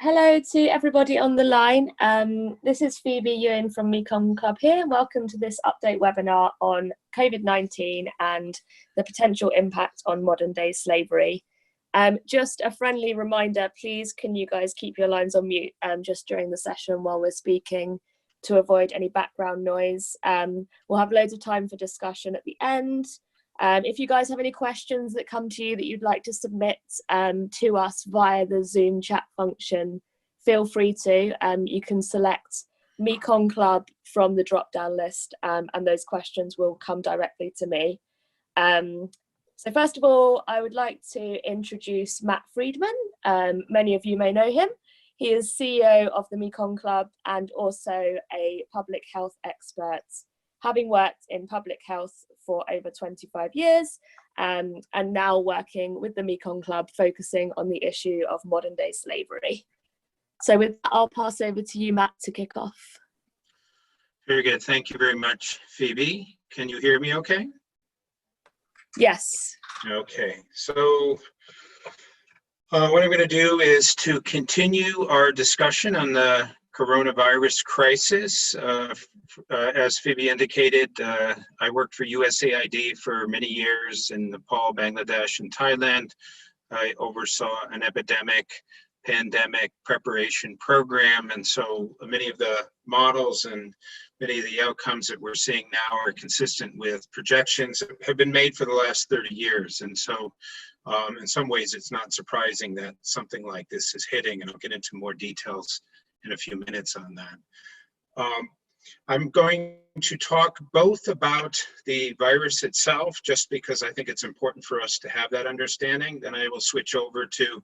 Hello to everybody on the line. This is Phoebe Ewan from Mekong Club here. Welcome to this update webinar on COVID-19 and the potential impact on modern day slavery. Just a friendly reminder, please can you guys keep your lines on mute just during the session while we're speaking to avoid any background noise. We'll have loads of time for discussion at the end. If you guys have any questions that come to you that you'd like to submit to us via the Zoom chat function, feel free to. You can select Mekong Club from the drop-down list and those questions will come directly to me. So first of all, I would like to introduce Matt Friedman. Many of you may know him. He is CEO of the Mekong Club and also a public health expert, having worked in public health for over 25 years and now working with the Mekong Club, focusing on the issue of modern day slavery. So with that, I'll pass over to you, Matt, to kick off. Very good. Thank you very much, Phoebe. Can you hear me okay? Yes. Okay. So what I'm going to do is to continue our discussion on the coronavirus crisis. As Phoebe indicated, I worked for USAID for many years in Nepal, Bangladesh, and Thailand. I oversaw an pandemic preparation program, and so many of the models and many of the outcomes that we're seeing now are consistent with projections that have been made for the last 30 years. And so in some ways, it's not surprising that something like this is hitting, and I'll get into more details in a few minutes on that. I'm going to talk both about the virus itself, just because I think it's important for us to have that understanding. Then I will switch over to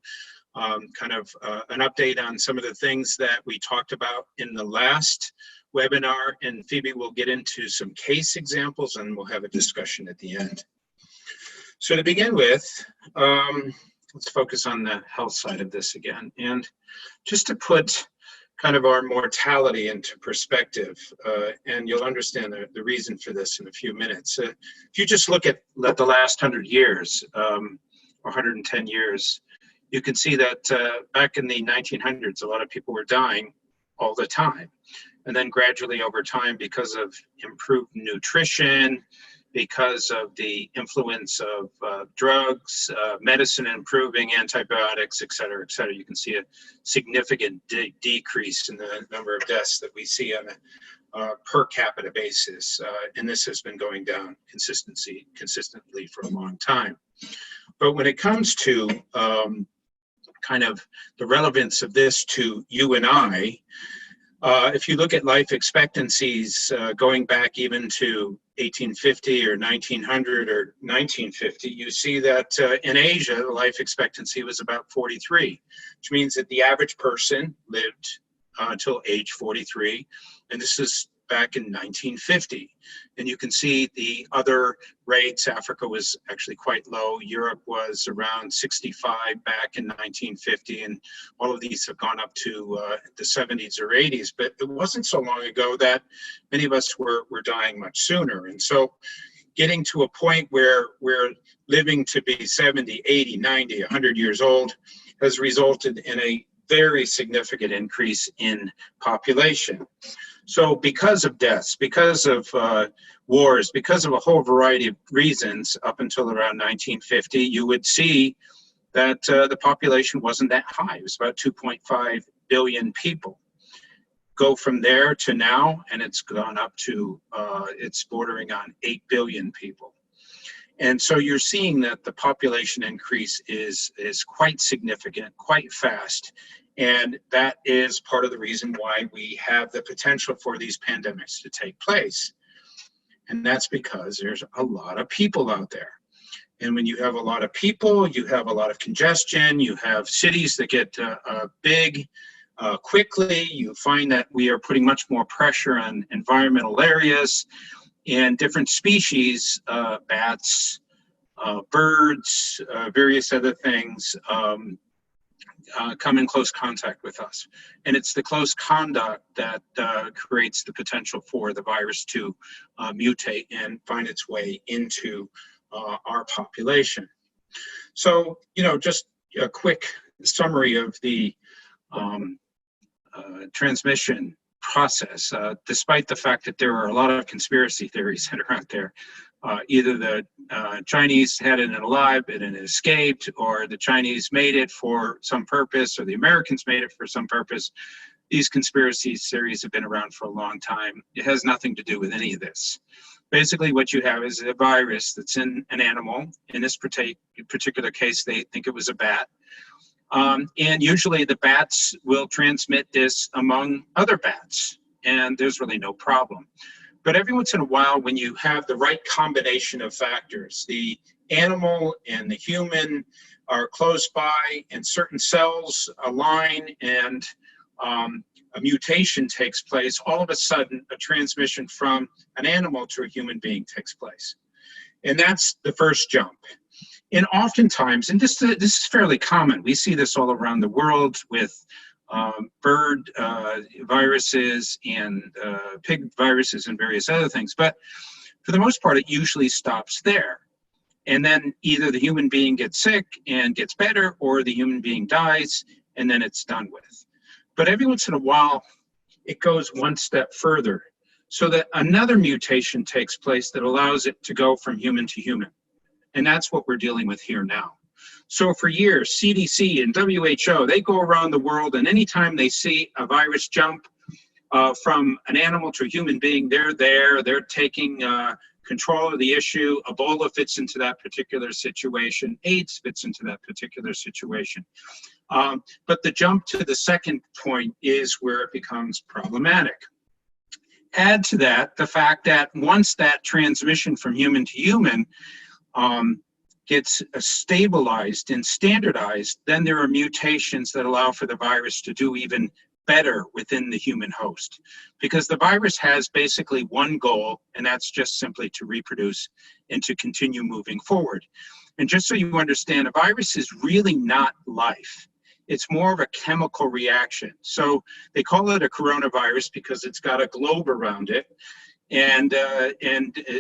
an update on some of the things that we talked about in the last webinar, and Phoebe will get into some case examples and we'll have a discussion at the end. So to begin with, let's focus on the health side of this again. And just to put kind of our mortality into perspective, and you'll understand the reason for this in a few minutes. If you just look at the last 100 years, or 110 years, you can see that back in the 1900s, a lot of people were dying all the time. And then gradually over time, because of improved nutrition, because of the influence of drugs, medicine improving, antibiotics, et cetera, you can see a significant decrease in the number of deaths that we see on a per capita basis. And this has been going down consistently for a long time. But when it comes to kind of the relevance of this to you and I, if you look at life expectancies going back even to 1850 or 1900 or 1950, you see that in Asia, the life expectancy was about 43, which means that the average person lived until age 43. And this is back in 1950. And you can see the other rates. Africa was actually quite low. Europe was around 65 back in 1950. And all of these have gone up to the 70s or 80s. But it wasn't so long ago that many of us were dying much sooner. And so getting to a point where we're living to be 70, 80, 90, 100 years old has resulted in a very significant increase in population. So because of deaths, because of wars, because of a whole variety of reasons, up until around 1950, you would see that the population wasn't that high. It was about 2.5 billion people. Go from there to now, and it's gone up to, it's bordering on 8 billion people. And so you're seeing that the population increase is quite significant, quite fast. And that is part of the reason why we have the potential for these pandemics to take place. And that's because there's a lot of people out there. And when you have a lot of people, you have a lot of congestion, you have cities that get big quickly. You find that we are putting much more pressure on environmental areas, and different species, bats, birds, various other things, come in close contact with us. And it's the close contact that creates the potential for the virus to mutate and find its way into our population. So, just a quick summary of the um, transmission process, despite the fact that there are a lot of conspiracy theories that are out there. Either the Chinese had it in a lab and it escaped, or the Chinese made it for some purpose, or the Americans made it for some purpose. These conspiracy theories have been around for a long time. It has nothing to do with any of this. Basically, what you have is a virus that's in an animal. In this particular case, they think it was a bat. And usually the bats will transmit this among other bats, and there's really no problem. But every once in a while, when you have the right combination of factors, the animal and the human are close by, and certain cells align, and a mutation takes place, all of a sudden a transmission from an animal to a human being takes place. And that's the first jump. And oftentimes, and this is fairly common, we see this all around the world with bird viruses and pig viruses and various other things. But for the most part, it usually stops there. And then either the human being gets sick and gets better, or the human being dies, and then it's done with. But every once in a while, it goes one step further, so that another mutation takes place that allows it to go from human to human. And that's what we're dealing with here now. So for years, CDC and WHO, they go around the world, and anytime they see a virus jump from an animal to a human being, they're taking control of the issue. Ebola fits into that particular situation. AIDS fits into that particular situation. But the jump to the second point is where it becomes problematic. Add to that the fact that once that transmission from human to human gets stabilized and standardized, then there are mutations that allow for the virus to do even better within the human host. Because the virus has basically one goal, and that's just simply to reproduce and to continue moving forward. And just so you understand, a virus is really not life. It's more of a chemical reaction. So they call it a coronavirus because it's got a globe around it. And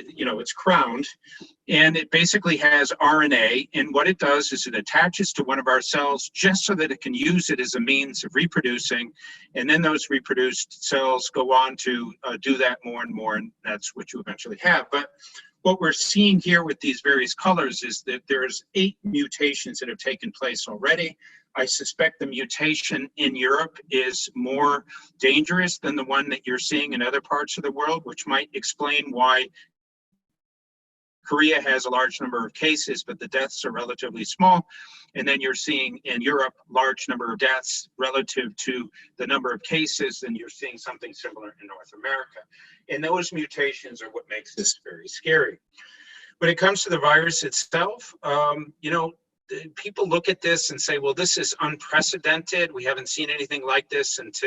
you know, it's crowned, and it basically has RNA, and what it does is it attaches to one of our cells just so that it can use it as a means of reproducing, and then those reproduced cells go on to do that more and more, and that's what you eventually have. But what we're seeing here with these various colors is that there's 8 mutations that have taken place already. I suspect the mutation in Europe is more dangerous than the one that you're seeing in other parts of the world, which might explain why Korea has a large number of cases, but the deaths are relatively small. And then you're seeing in Europe large number of deaths relative to the number of cases, and you're seeing something similar in North America. And those mutations are what makes this very scary. When it comes to the virus itself, you know, people look at this and say, well, this is unprecedented. We haven't seen anything like this since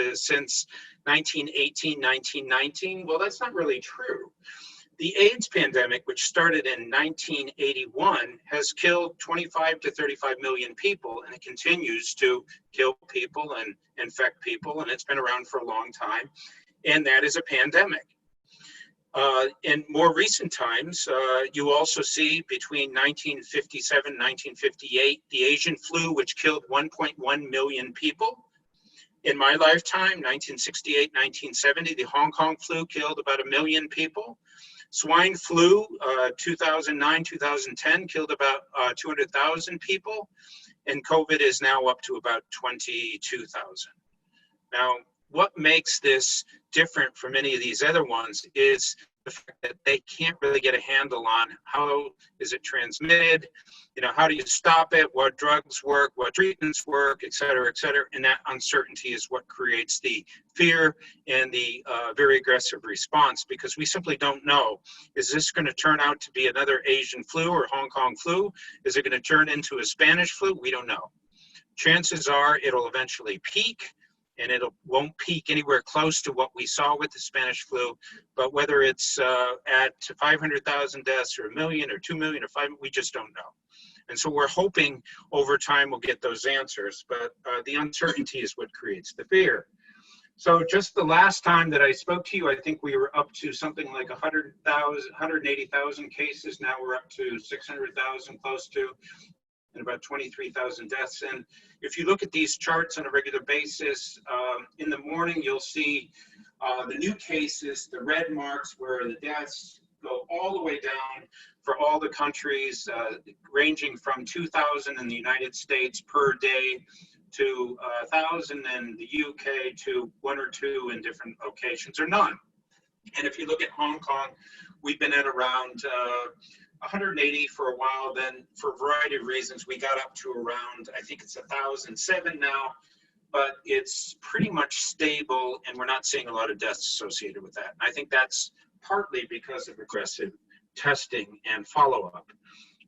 1918, 1919. Well, that's not really true. The AIDS pandemic, which started in 1981, has killed 25 to 35 million people, and it continues to kill people and infect people, and it's been around for a long time, and that is a pandemic. In more recent times, you also see between 1957 and 1958, the Asian flu, which killed 1.1 million people. In my lifetime, 1968, 1970, the Hong Kong flu killed about 1 million people. Swine flu, 2009, 2010, killed about 200,000 people. And COVID is now up to about 22,000. Now, what makes this different from any of these other ones is the fact that they can't really get a handle on how is it transmitted, you know, how do you stop it, what drugs work, what treatments work, et cetera, and that uncertainty is what creates the fear and the very aggressive response, because we simply don't know. Is this going to turn out to be another Asian flu or Hong Kong flu? Is it going to turn into a Spanish flu? We don't know. Chances are it'll eventually peak, and it won't peak anywhere close to what we saw with the Spanish flu, but whether it's at 500,000 deaths or 1 million or 2 million or 5, we just don't know. And so we're hoping over time we'll get those answers, but the uncertainty is what creates the fear. So just the last time that I spoke to you, I think we were up to something like 180,000 cases. Now we're up to 600,000, close to. and about 23,000 deaths. And if you look at these charts on a regular basis, in the morning you'll see the new cases, the red marks where the deaths go all the way down for all the countries, ranging from 2,000 in the United States per day to 1,000 in the UK to 1 or 2 in different locations or none. And if you look at Hong Kong, we've been at around 180 for a while. Then for a variety of reasons, we got up to around, I think it's 1,007 now, but it's pretty much stable and we're not seeing a lot of deaths associated with that. And I think that's partly because of aggressive testing and follow-up.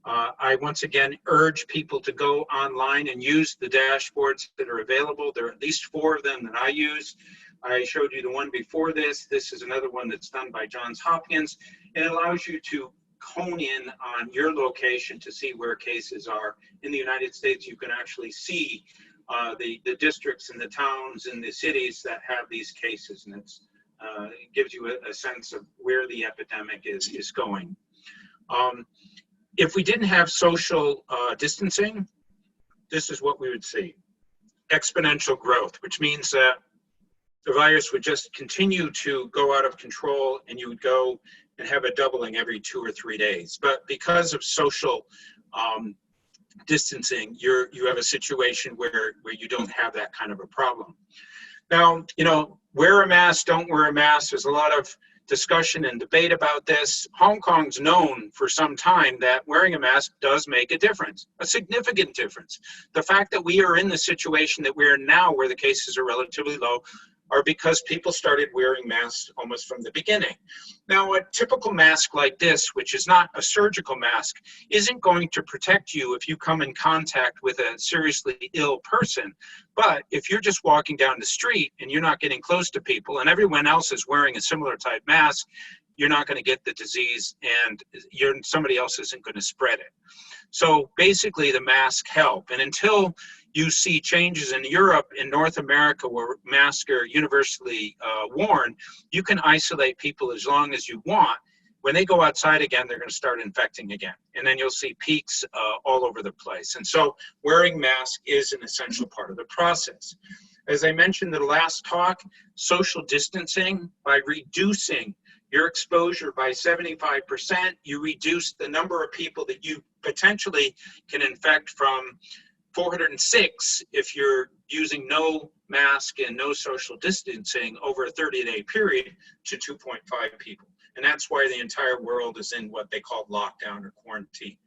I once again urge people to go online and use the dashboards that are available. There are at least 4 of them that I use. I showed you the one before this. This is another one that's done by Johns Hopkins. And it allows you to hone in on your location to see where cases are. In the United States, you can actually see the districts and the towns and the cities that have these cases. And it gives you a sense of where the epidemic is going. If we didn't have social distancing, this is what we would see. Exponential growth, which means that the virus would just continue to go out of control and you would go and have a doubling every 2 or 3 days. But because of social distancing, you have a situation where you don't have that kind of a problem. Now, you know, wear a mask, don't wear a mask. There's a lot of discussion and debate about this. Hong Kong's known for some time that wearing a mask does make a difference, a significant difference. The fact that we are in the situation that we are now, where the cases are relatively low, are because people started wearing masks almost from the beginning. Now, a typical mask like this, which is not a surgical mask, isn't going to protect you if you come in contact with a seriously ill person. But if you're just walking down the street and you're not getting close to people and everyone else is wearing a similar type mask, you're not going to get the disease and somebody else isn't going to spread it. So basically the masks help. And until you see changes in Europe and North America where masks are universally worn, you can isolate people as long as you want. When they go outside again, they're going to start infecting again. And then you'll see peaks all over the place. And so wearing masks is an essential part of the process. As I mentioned in the last talk, social distancing, by reducing your exposure by 75%, you reduce the number of people that you potentially can infect from 406 if you're using no mask and no social distancing over a 30-day period to 2.5 people. And that's why the entire world is in what they call lockdown or quarantine.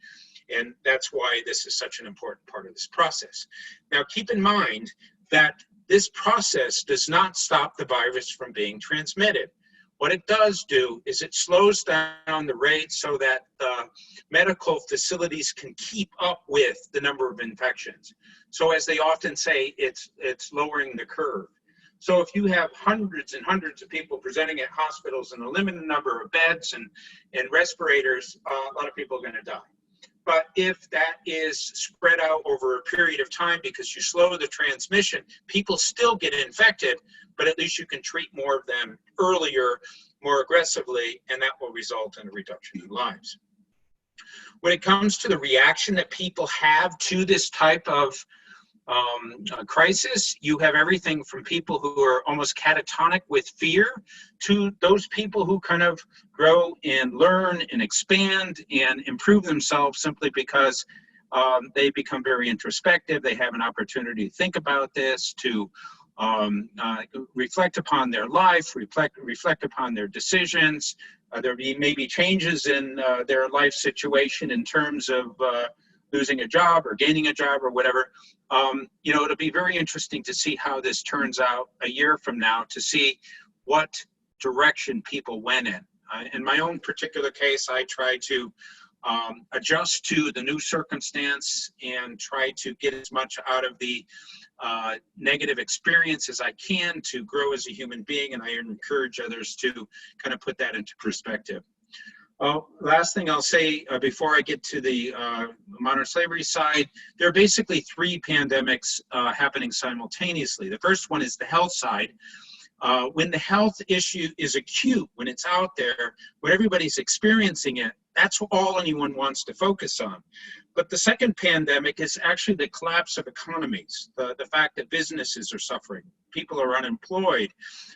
And that's why this is such an important part of this process. Now, keep in mind that this process does not stop the virus from being transmitted. What it does do is it slows down the rate so that medical facilities can keep up with the number of infections. So as they often say, it's lowering the curve. So if you have hundreds and hundreds of people presenting at hospitals and a limited number of beds and respirators, a lot of people are going to die. But if that is spread out over a period of time because you slow the transmission, people still get infected, but at least you can treat more of them earlier, more aggressively, and that will result in a reduction in lives. When it comes to the reaction that people have to this type of crisis, you have everything from people who are almost catatonic with fear to those people who kind of grow and learn and expand and improve themselves simply because they become very introspective. They have an opportunity to think about this, to reflect upon their life, reflect upon their decisions. There may be changes in their life situation in terms of losing a job or gaining a job or whatever. You know, it'll be very interesting to see how this turns out a year from now, to see what direction people went in. In my own particular case, I try to adjust to the new circumstance and try to get as much out of the negative experience as I can to grow as a human being, and I encourage others to kind of put that into perspective. Last thing I'll say before I get to the modern slavery side, there are basically 3 pandemics happening simultaneously. The first one is the health side. When the health issue is acute, when it's out there, when everybody's experiencing it, That's all anyone wants to focus on. But the second pandemic is actually the collapse of economies, the fact that businesses are suffering, people are unemployed,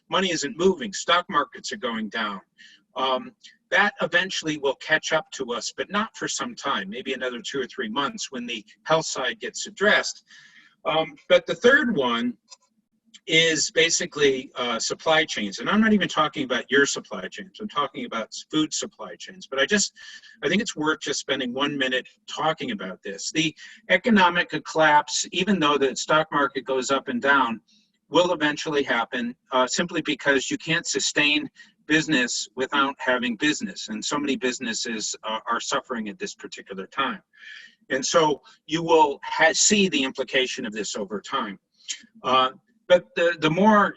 money isn't moving, stock markets are going down. That eventually will catch up to us, but not for some time, maybe another 2 or 3 months when the health side gets addressed. But the third one is basically supply chains. And I'm not even talking about your supply chains. I'm talking about food supply chains. But I think it's worth just spending 1 minute talking about this. The economic collapse, even though the stock market goes up and down, will eventually happen simply because you can't sustain business without having business. And so many businesses are suffering at this particular time. And so you will see the implication of this over time. But the more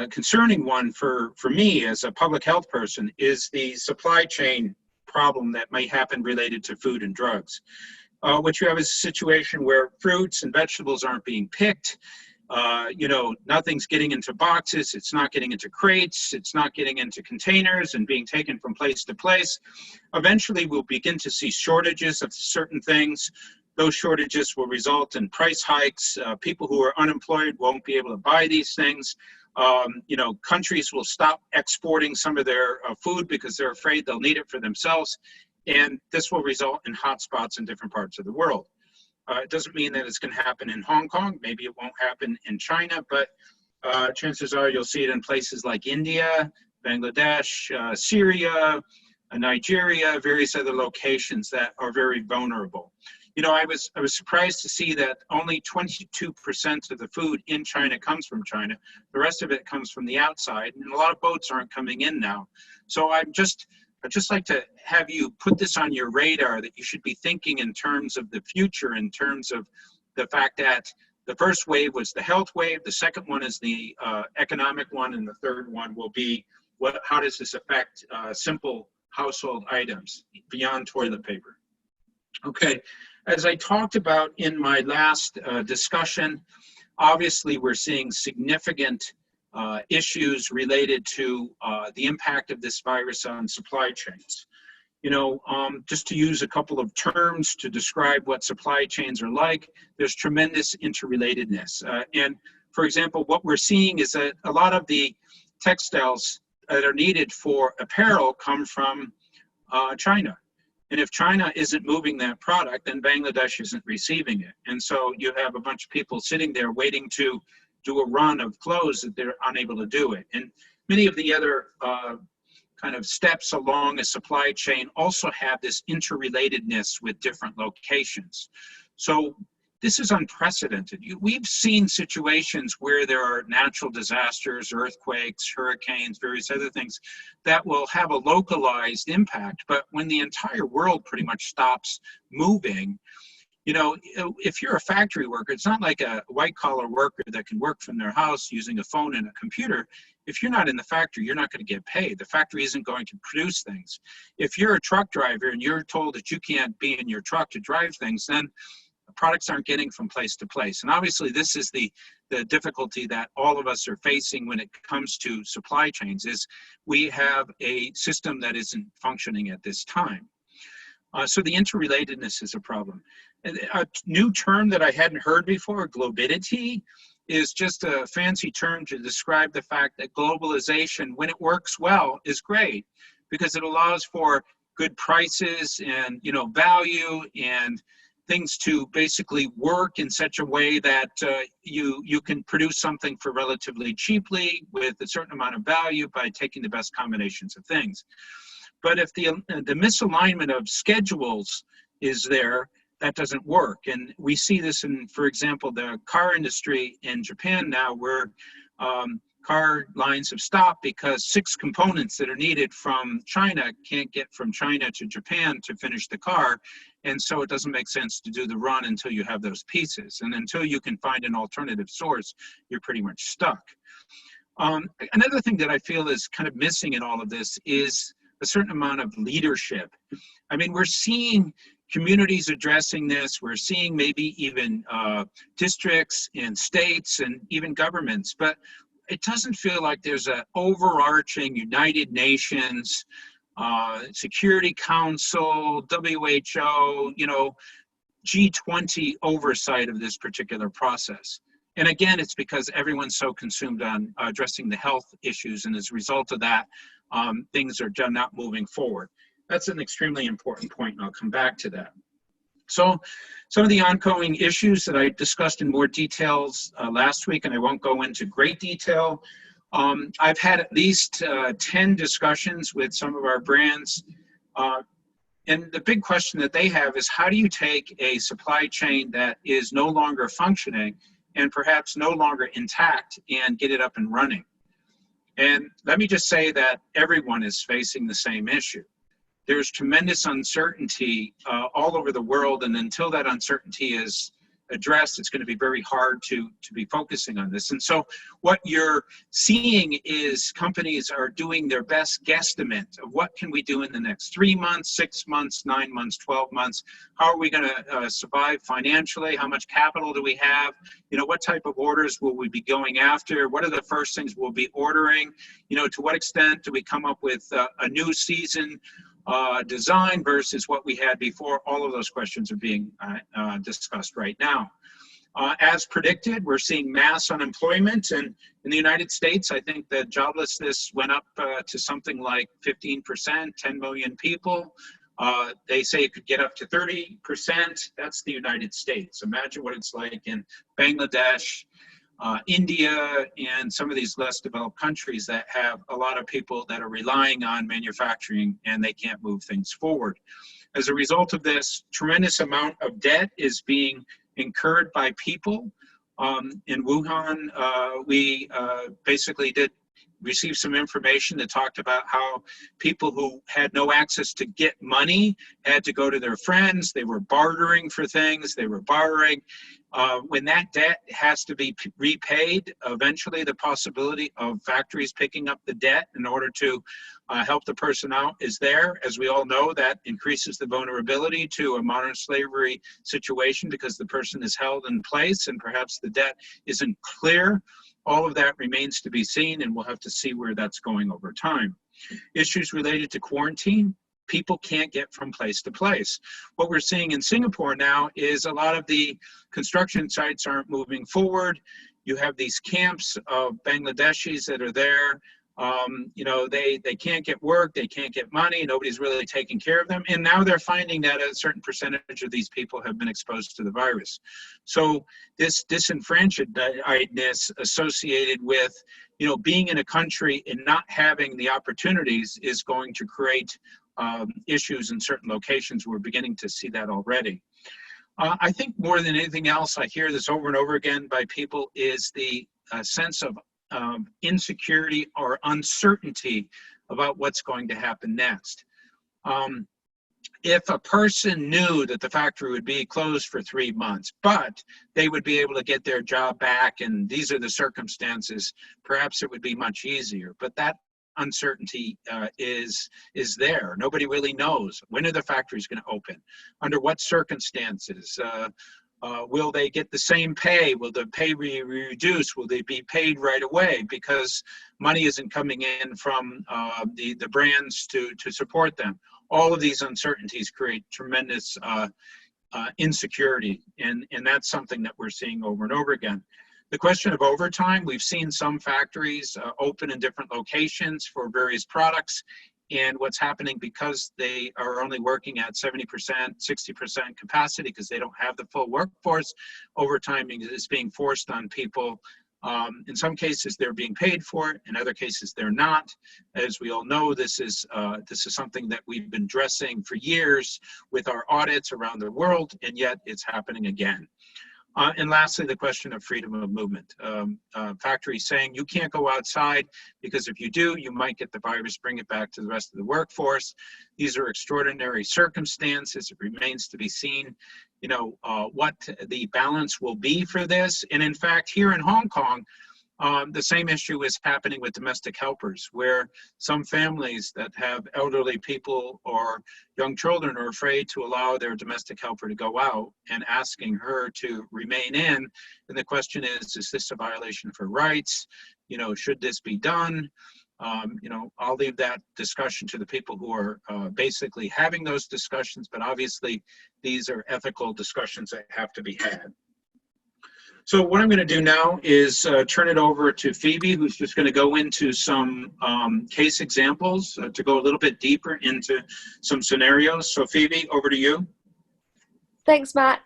concerning one for me as a public health person is the supply chain problem that may happen related to food and drugs. What you have is a situation where fruits and vegetables aren't being picked. Nothing's getting into boxes, it's not getting into crates, it's not getting into containers and being taken from place to place. Eventually, we'll begin to see shortages of certain things. Those shortages will result in price hikes. People who are unemployed won't be able to buy these things. Countries will stop exporting some of their food because they're afraid they'll need it for themselves. And this will result in hotspots in different parts of the world. It doesn't mean that it's going to happen in Hong Kong. Maybe it won't happen in China, but chances are you'll see it in places like India, Bangladesh, Syria, Nigeria, various other locations that are very vulnerable. I was surprised to see that only 22% of the food in China comes from China. The rest of it comes from the outside, and a lot of boats aren't coming in now. So I'd just like to have you put this on your radar, that you should be thinking in terms of the future, in terms of the fact that the first wave was the health wave, the second one is the economic one, and the third one will be how does this affect simple household items beyond toilet paper. Okay, as I talked about in my last discussion, obviously we're seeing significant issues related to the impact of this virus on supply chains. Just to use a couple of terms to describe what supply chains are like, there's tremendous interrelatedness. And for example, what we're seeing is that a lot of the textiles that are needed for apparel come from China. And if China isn't moving that product, then Bangladesh isn't receiving it. And so you have a bunch of people sitting there waiting to do a run of clothes that they're unable to do it. And many of the other kind of steps along a supply chain also have this interrelatedness with different locations. So this is unprecedented. We've seen situations where there are natural disasters, earthquakes, hurricanes, various other things that will have a localized impact. But when the entire world pretty much stops moving, if you're a factory worker, it's not like a white-collar worker that can work from their house using a phone and a computer. If you're not in the factory, you're not going to get paid. The factory isn't going to produce things. If you're a truck driver and you're told that you can't be in your truck to drive things, then products aren't getting from place to place. And obviously, this is the difficulty that all of us are facing when it comes to supply chains, is we have a system that isn't functioning at this time. So the interrelatedness is a problem. A new term that I hadn't heard before, globidity, is just a fancy term to describe the fact that globalization, when it works well, is great because it allows for good prices and value and things to basically work in such a way that you can produce something for relatively cheaply with a certain amount of value by taking the best combinations of things. But if the misalignment of schedules is there, that doesn't work. And we see this in, for example, the car industry in Japan now, where car lines have stopped because 6 components that are needed from China can't get from China to Japan to finish the car. And so it doesn't make sense to do the run until you have those pieces. And until you can find an alternative source, you're pretty much stuck. Another thing that I feel is kind of missing in all of this is a certain amount of leadership. I mean, we're seeing communities addressing this. We're seeing maybe even districts and states and even governments, but it doesn't feel like there's an overarching United Nations Security Council, WHO, G20 oversight of this particular process. And again, it's because everyone's so consumed on addressing the health issues, and as a result of that, things are not moving forward. That's an extremely important point, and I'll come back to that. So some of the ongoing issues that I discussed in more details last week, and I won't go into great detail. I've had at least 10 discussions with some of our brands. And the big question that they have is, how do you take a supply chain that is no longer functioning and perhaps no longer intact and get it up and running? And let me just say that everyone is facing the same issue. There's tremendous uncertainty all over the world, and until that uncertainty is addressed, it's going to be very hard to be focusing on this. And so what you're seeing is companies are doing their best guesstimate of what can we do in the next 3 months, 6 months, 9 months, 12 months. How are we going to survive financially? How much capital do we have? What type of orders will we be going after? What are the first things we'll be ordering? To what extent do we come up with a new season design versus what we had before? All of those questions are being discussed right now. As predicted, we're seeing mass unemployment, and in the United States, I think the joblessness went up to something like 15%, 10 million people. They say it could get up to 30%. That's the United States. Imagine what it's like in Bangladesh, India, and some of these less developed countries that have a lot of people that are relying on manufacturing and they can't move things forward. As a result of this, tremendous amount of debt is being incurred by people. In Wuhan, we basically did receive some information that talked about how people who had no access to get money had to go to their friends. They were bartering for things, they were borrowing. When that debt has to be repaid, eventually the possibility of factories picking up the debt in order to help the person out is there. As we all know, that increases the vulnerability to a modern slavery situation because the person is held in place and perhaps the debt isn't clear. All of that remains to be seen, and we'll have to see where that's going over time. Issues related to quarantine. People can't get from place to place. What we're seeing in Singapore now is a lot of the construction sites aren't moving forward. You have these camps of Bangladeshis that are there. They can't get work, they can't get money, nobody's really taking care of them. And now they're finding that a certain percentage of these people have been exposed to the virus. So this disenfranchisement associated with, being in a country and not having the opportunities is going to create issues in certain locations. We're beginning to see that already. I think more than anything else, I hear this over and over again by people, is the sense of insecurity or uncertainty about what's going to happen next. If a person knew that the factory would be closed for 3 months, but they would be able to get their job back and these are the circumstances, perhaps it would be much easier. But that uncertainty is there. Nobody really knows. When are the factories going to open? Under what circumstances? Will they get the same pay? Will the pay be reduced? Will they be paid right away because money isn't coming in from the brands to support them? All of these uncertainties create tremendous insecurity, and that's something that we're seeing over and over again. The question of overtime, we've seen some factories open in different locations for various products, and what's happening because they are only working at 70%, 60% capacity because they don't have the full workforce, overtime is being forced on people. In some cases, they're being paid for it. In other cases, they're not. As we all know, this is something that we've been addressing for years with our audits around the world, and yet it's happening again. And lastly, the question of freedom of movement. Factories saying you can't go outside because if you do, you might get the virus, bring it back to the rest of the workforce. These are extraordinary circumstances. It remains to be seen, what the balance will be for this. And in fact, here in Hong Kong, the same issue is happening with domestic helpers, where some families that have elderly people or young children are afraid to allow their domestic helper to go out and asking her to remain in. And the question is this a violation of her rights? Should this be done? I'll leave that discussion to the people who are basically having those discussions, but obviously these are ethical discussions that have to be had. So what I'm going to do now is turn it over to Phoebe, who's just going to go into some case examples to go a little bit deeper into some scenarios. So Phoebe, over to you. Thanks, Matt.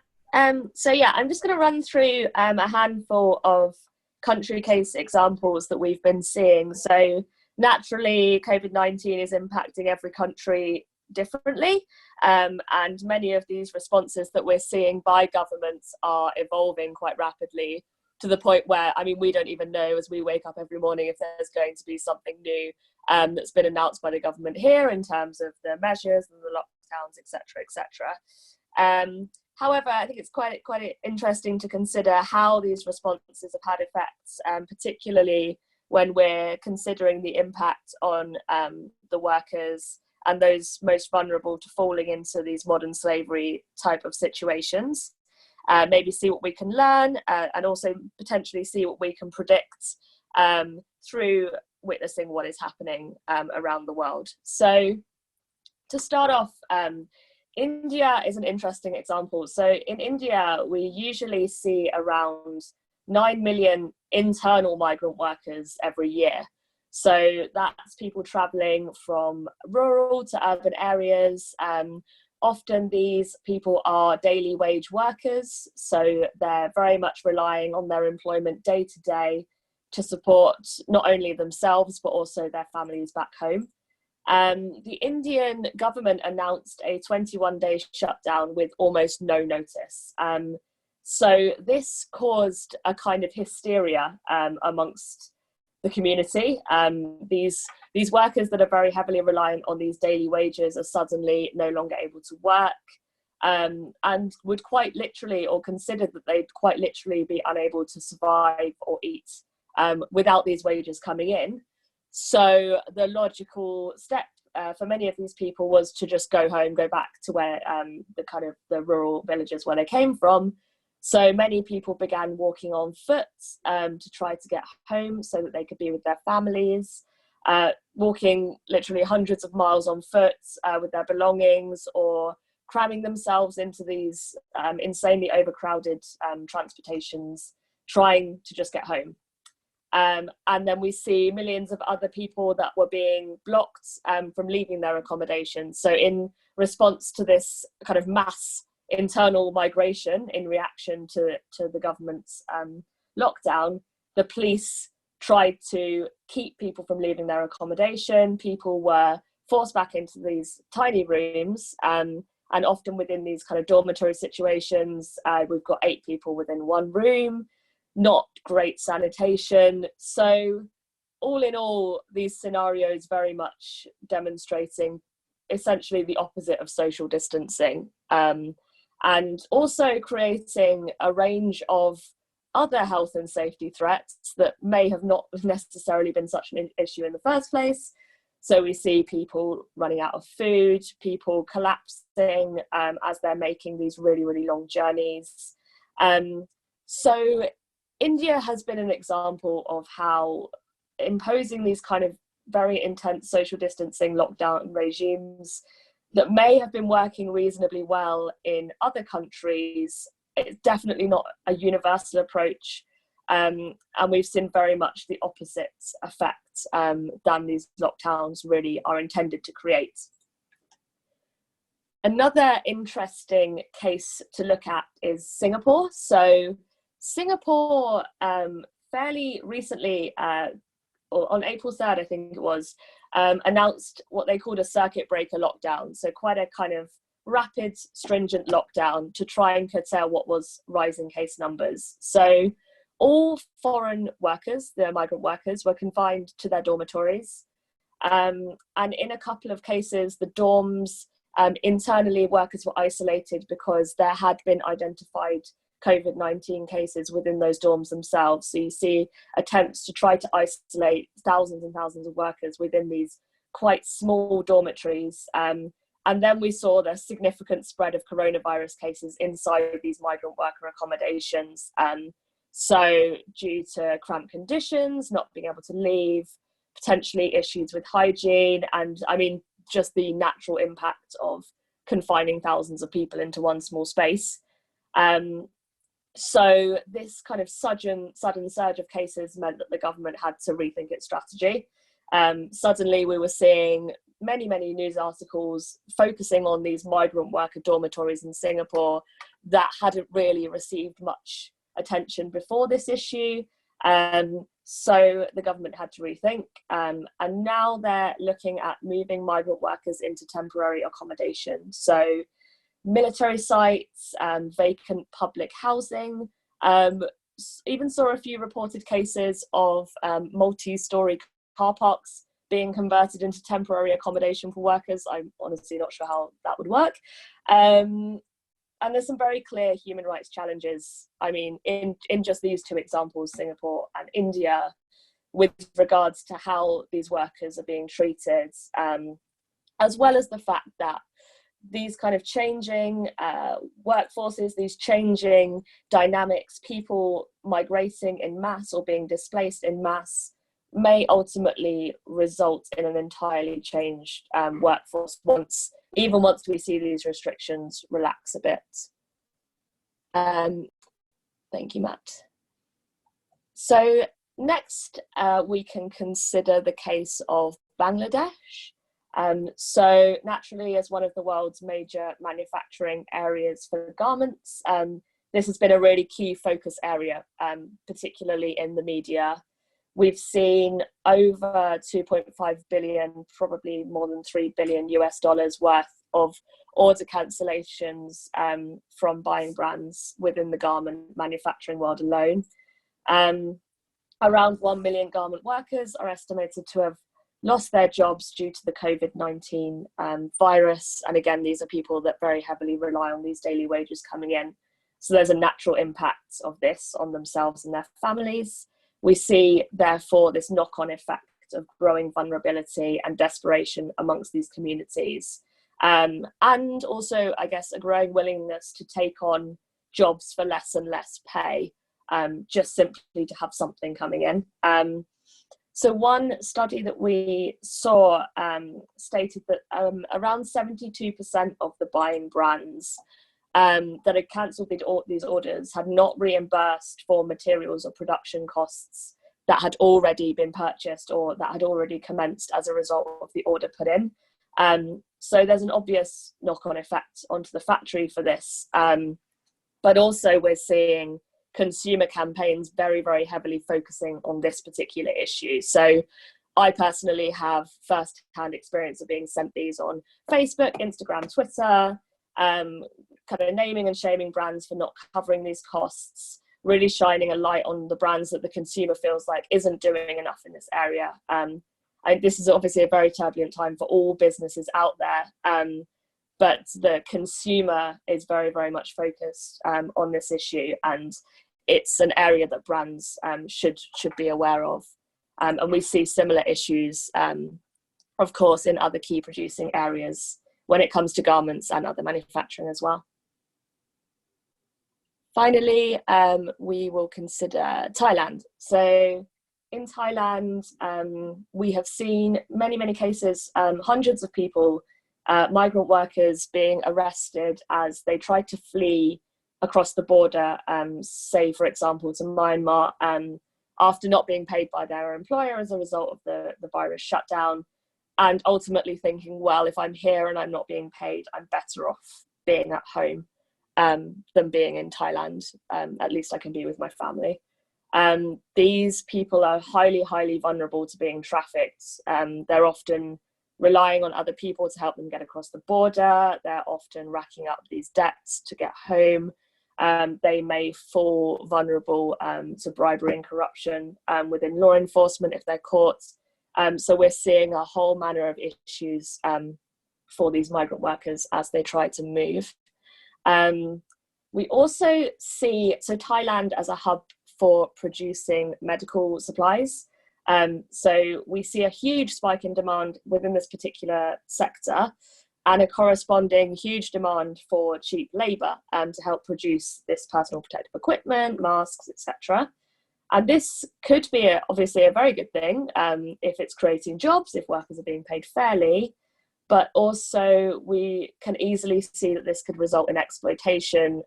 So yeah, I'm just going to run through a handful of country case examples that we've been seeing. So naturally, COVID-19 is impacting every country differently, and many of these responses that we're seeing by governments are evolving quite rapidly, to the point where, I mean, we don't even know as we wake up every morning if there's going to be something new that's been announced by the government here in terms of the measures and the lockdowns, etc., etc. However, I think it's quite interesting to consider how these responses have had effects, particularly when we're considering the impact on the workers and those most vulnerable to falling into these modern slavery type of situations. Maybe see what we can learn and also potentially see what we can predict through witnessing what is happening around the world. So to start off, India is an interesting example. So in India, we usually see around 9 million internal migrant workers every year. So that's people traveling from rural to urban areas. Often these people are daily wage workers, so they're very much relying on their employment day to day to support not only themselves, but also their families back home. The Indian government announced a 21-day shutdown with almost no notice. So this caused a kind of hysteria amongst the community. These workers that are very heavily reliant on these daily wages are suddenly no longer able to work, and would quite literally, or considered that they'd quite literally be unable to survive or eat without these wages coming in. So the logical step for many of these people was to just go home, go back to where the rural villages where they came from. So many people began walking on foot to try to get home so that they could be with their families, walking literally hundreds of miles on foot with their belongings, or cramming themselves into these insanely overcrowded transportations, trying to just get home. And then we see millions of other people that were being blocked from leaving their accommodation. So in response to this kind of mass internal migration in reaction to the government's lockdown, the police tried to keep people from leaving their accommodation. People were forced back into these tiny rooms, and often within these kind of dormitory situations, we've got 8 people within one room. Not great sanitation. So all in all, these scenarios very much demonstrating essentially the opposite of social distancing, and also creating a range of other health and safety threats that may have not necessarily been such an issue in the first place. So we see people running out of food, people collapsing as they're making these really, really long journeys. So India has been an example of how imposing these kind of very intense social distancing lockdown regimes that may have been working reasonably well in other countries, it's definitely not a universal approach. And we've seen very much the opposite effect than these lockdowns really are intended to create. Another interesting case to look at is Singapore. So Singapore fairly recently, or on April 3rd, I think it was, announced what they called a circuit breaker lockdown. So quite a kind of rapid, stringent lockdown to try and curtail what was rising case numbers. So all foreign workers, the migrant workers, were confined to their dormitories. And in a couple of cases, the dorms, internally workers were isolated because there had been identified COVID-19 cases within those dorms themselves. So you see attempts to try to isolate thousands and thousands of workers within these quite small dormitories. And then we saw the significant spread of coronavirus cases inside these migrant worker accommodations. So due to cramped conditions, not being able to leave, potentially issues with hygiene, and I mean, just the natural impact of confining thousands of people into one small space. So this kind of sudden surge of cases meant that the government had to rethink its strategy. Suddenly we were seeing many news articles focusing on these migrant worker dormitories in Singapore that hadn't really received much attention before this issue. So the government had to rethink, and now they're looking at moving migrant workers into temporary accommodation. So military sites and vacant public housing. Even saw a few reported cases of multi-storey car parks being converted into temporary accommodation for workers. I'm honestly not sure how that would work. And there's some very clear human rights challenges. I mean, in just these two examples, Singapore and India, with regards to how these workers are being treated, as well as the fact that these kind of changing workforces, these changing dynamics, people migrating in mass or being displaced in mass, may ultimately result in an entirely changed workforce once we see these restrictions relax a bit. Thank you, Matt. So next, we can consider the case of Bangladesh. So naturally, as one of the world's major manufacturing areas for garments, this has been a really key focus area, particularly in the media. We've seen over 2.5 billion, probably more than $3 billion worth of order cancellations from buying brands within the garment manufacturing world alone. Around 1 million garment workers are estimated to have lost their jobs due to the Covid-19 virus. And again, these are people that very heavily rely on these daily wages coming in. So there's a natural impact of this on themselves and their families. We see, therefore, this knock-on effect of growing vulnerability and desperation amongst these communities. And also, I guess, a growing willingness to take on jobs for less and less pay, just simply to have something coming in. So one study that we saw stated that around 72% of the buying brands that had cancelled these orders had not reimbursed for materials or production costs that had already been purchased or that had already commenced as a result of the order put in. So there's an obvious knock-on effect onto the factory for this. But also we're seeing consumer campaigns very heavily focusing on this particular issue. So I personally have first-hand experience of being sent these on Facebook, Instagram, Twitter, kind of naming and shaming brands for not covering these costs, really shining a light on the brands that the consumer feels like isn't doing enough in this area. This is obviously a very turbulent time for all businesses out there, but the consumer is very much focused on this issue, and it's an area that brands should be aware of. And we see similar issues, of course, in other key producing areas when it comes to garments and other manufacturing as well. Finally, we will consider Thailand. So in Thailand, we have seen many cases, hundreds of people, migrant workers being arrested as they tried to flee across the border, say, for example, to Myanmar, after not being paid by their employer as a result of the virus shutdown, and ultimately thinking, well, if I'm here and I'm not being paid, I'm better off being at home than being in Thailand. At least I can be with my family. These people are highly vulnerable to being trafficked. They're often relying on other people to help them get across the border. They're often racking up these debts to get home. They may fall vulnerable to bribery and corruption within law enforcement if they're caught. So we're seeing a whole manner of issues for these migrant workers as they try to move. We also see, so Thailand as a hub for producing medical supplies. So we see a huge spike in demand within this particular sector and a corresponding huge demand for cheap labour to help produce this personal protective equipment, masks, etc. And this could be obviously a very good thing if it's creating jobs, if workers are being paid fairly, but also we can easily see that this could result in exploitation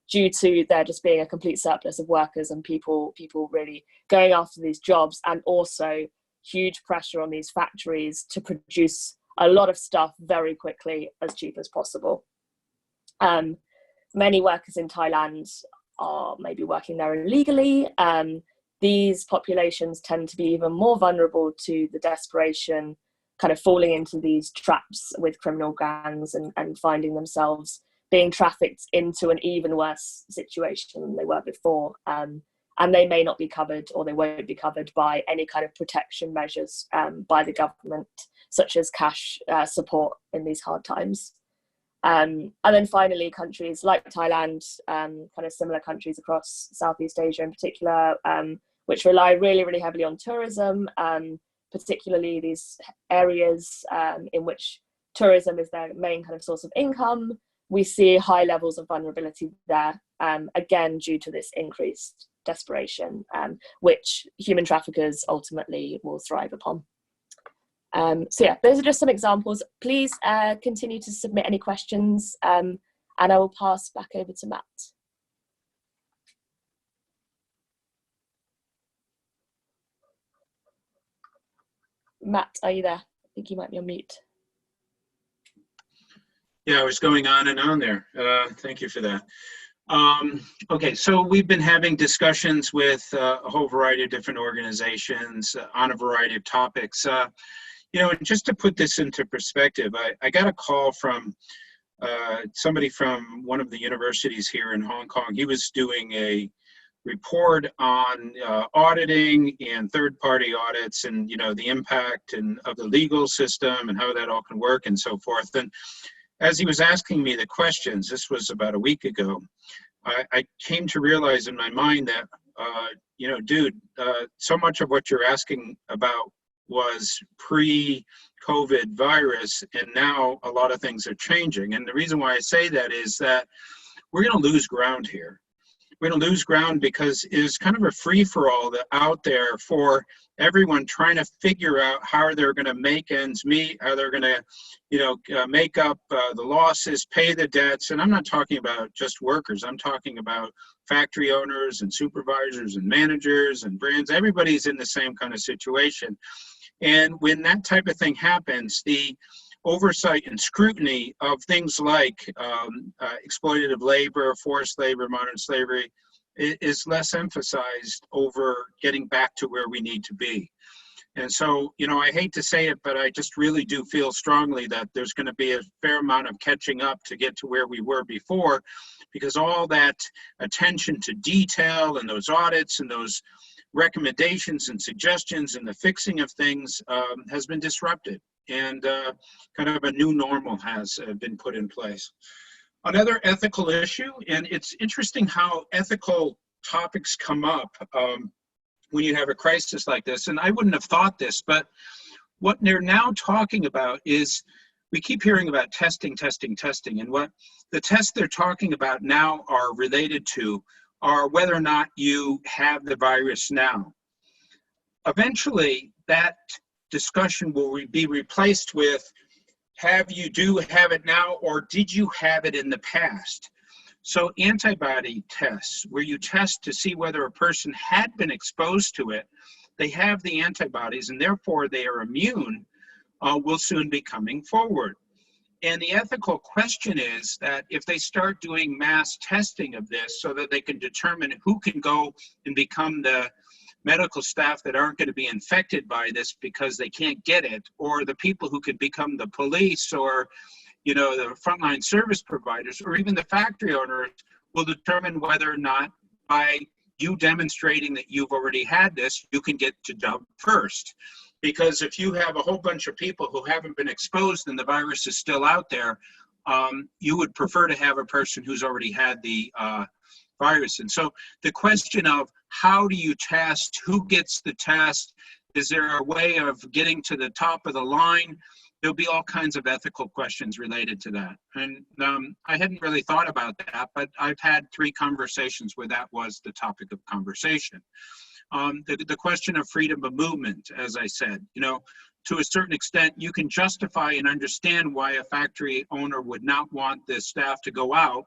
due to there just being a complete surplus of workers and people really going after these jobs, and also huge pressure on these factories to produce a lot of stuff very quickly, as cheap as possible. Many workers in Thailand are maybe working there illegally. These populations tend to be even more vulnerable to the desperation, kind of falling into these traps with criminal gangs and finding themselves being trafficked into an even worse situation than they were before. And they may not be covered, or they won't be covered by any kind of protection measures by the government, such as cash support in these hard times. And then finally, countries like Thailand, kind of similar countries across Southeast Asia in particular, which rely really, really heavily on tourism, particularly these areas in which tourism is their main kind of source of income. We see high levels of vulnerability there, again, due to this increased desperation, which human traffickers ultimately will thrive upon. So yeah, those are just some examples. Please continue to submit any questions, and I will pass back over to Matt. Matt, are you there? I think you might be on mute. Yeah, I was going on and on there. Thank you for that. Okay, so we've been having discussions with a whole variety of different organizations on a variety of topics. You know, and just to put this into perspective, I got a call from somebody from one of the universities here in Hong Kong. He was doing a report on auditing and third-party audits, and you know, the impact of the legal system and how that all can work and so forth. And as he was asking me the questions, this was about a week ago, I came to realize in my mind that, you know, dude, so much of what you're asking about was pre-COVID virus, and now a lot of things are changing. And the reason why I say that is that we're going to lose ground here. We're going to lose ground because it's kind of a free-for-all out there for everyone trying to figure out how they're going to make ends meet, how they're going to, you know, make up the losses, pay the debts. And I'm not talking about just workers. I'm talking about factory owners and supervisors and managers and brands. Everybody's in the same kind of situation. And when that type of thing happens, the oversight and scrutiny of things like exploitative labor, forced labor, modern slavery is less emphasized over getting back to where we need to be. And so, you know, I hate to say it, but I just really do feel strongly that there's going to be a fair amount of catching up to get to where we were before, because all that attention to detail and those audits and those recommendations and suggestions and the fixing of things has been disrupted, and kind of a new normal has been put in place. Another ethical issue, and it's interesting how ethical topics come up when you have a crisis like this, and I wouldn't have thought this, but what they're now talking about is, we keep hearing about testing, and what the tests they're talking about now are related to are whether or not you have the virus now. Eventually, that discussion will be replaced with, do have it now, or did you have it in the past? So antibody tests, where you test to see whether a person had been exposed to it, they have the antibodies and therefore they are immune, will soon be coming forward. And the ethical question is that if they start doing mass testing of this so that they can determine who can go and become the medical staff that aren't going to be infected by this because they can't get it, or the people who could become the police, or, you know, the frontline service providers, or even the factory owners, will determine whether or not by you demonstrating that you've already had this, you can get to job first. Because if you have a whole bunch of people who haven't been exposed and the virus is still out there, you would prefer to have a person who's already had the virus. And so the question of how do you test, who gets the test, is there a way of getting to the top of the line? There'll be all kinds of ethical questions related to that. And I hadn't really thought about that, but I've had 3 conversations where that was the topic of conversation. The question of freedom of movement, as I said, to a certain extent, you can justify and understand why a factory owner would not want the staff to go out.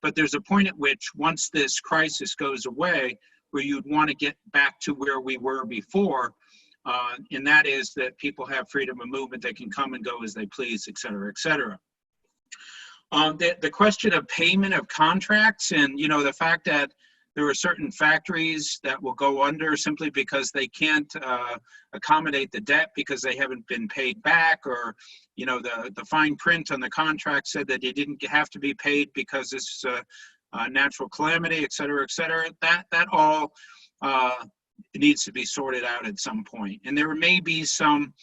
But there's a point at which, once this crisis goes away, where you'd want to get back to where we were before, and that is that people have freedom of movement, they can come and go as they please, et cetera, et cetera. The question of payment of contracts, and the fact that there are certain factories that will go under simply because they can't accommodate the debt because they haven't been paid back, or the fine print on the contract said that they didn't have to be paid because it's a natural calamity, et cetera, et cetera. That all needs to be sorted out at some point. And there may be some